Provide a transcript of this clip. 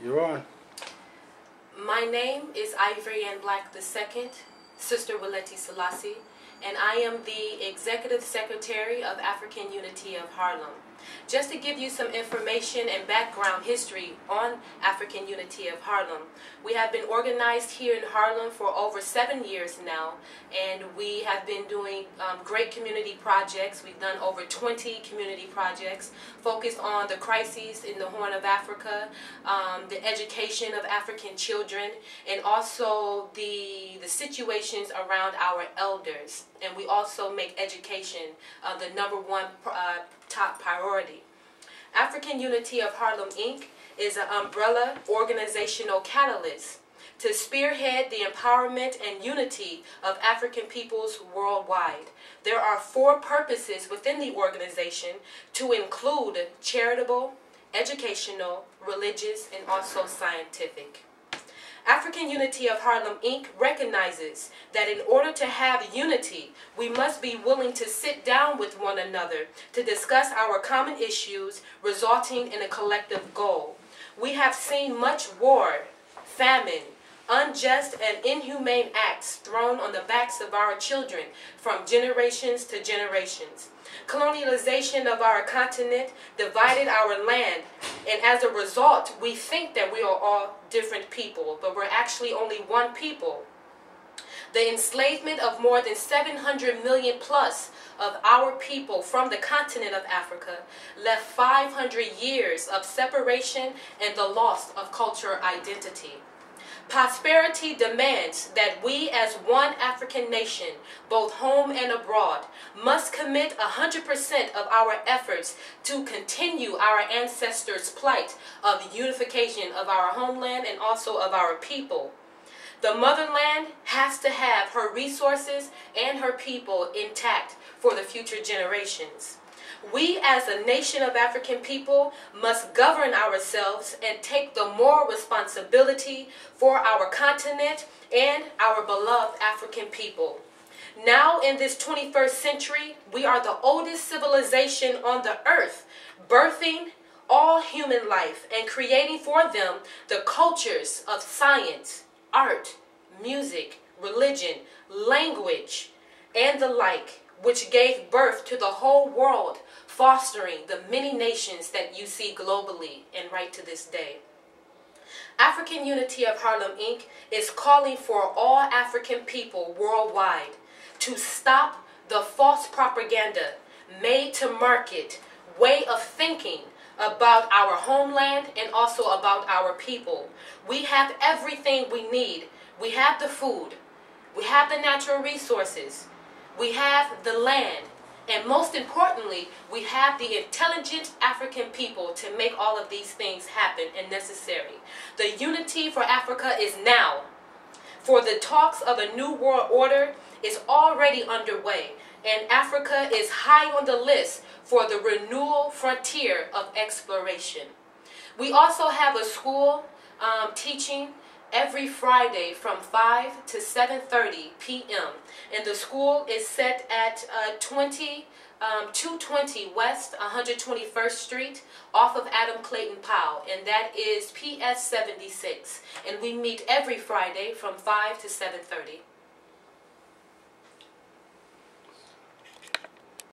You're on. My name is Ivory Ann Black II, Sister Waleti Selassie, and I am the Executive Secretary of Afrikan Unity of Harlem. Just to give you some information and background history on Afrikan Unity of Harlem, we have been organized here in Harlem for over 7 years now, and we have been doing great community projects. We've done over 20 community projects focused on the crises in the Horn of Africa, the education of African children, and also the situations around our elders. And we also make education the #1 top priority. Afrikan Unity of Harlem, Inc. is an umbrella organizational catalyst to spearhead the empowerment and unity of African peoples worldwide. There are 4 purposes within the organization to include charitable, educational, religious, and also scientific. Afrikan Unity of Harlem, Inc. recognizes that in order to have unity, we must be willing to sit down with one another to discuss our common issues, resulting in a collective goal. We have seen much war, famine, unjust and inhumane acts thrown on the backs of our children from generations to generations. Colonialization of our continent divided our land, and as a result, we think that we are all different people, but we're actually only one people. The enslavement of more than 700 million plus of our people from the continent of Africa left 500 years of separation and the loss of cultural identity. Prosperity demands that we as one African nation, both home and abroad, must commit 100% of our efforts to continue our ancestors' plight of unification of our homeland and also of our people. The motherland has to have her resources and her people intact for the future generations. We as a nation of African people must govern ourselves and take the moral responsibility for our continent and our beloved African people. Now in this 21st century, we are the oldest civilization on the earth, birthing all human life and creating for them the cultures of science, art, music, religion, language, and the like, which gave birth to the whole world, fostering the many nations that you see globally and right to this day. Afrikan Unity of Harlem, Inc. is calling for all African people worldwide to stop the false propaganda made to market way of thinking about our homeland and also about our people. We have everything we need. We have the food, we have the natural resources, we have the land, and most importantly, we have the intelligent African people to make all of these things happen and necessary. The unity for Africa is now. For the talks of a new world order is already underway, and Africa is high on the list for the renewal frontier of exploration. We also have a school teaching every Friday from 5 to 7:30 p.m. and the school is set at 220 West 121st Street off of Adam Clayton Powell, and that is PS 76, and we meet every Friday from 5 to 7:30.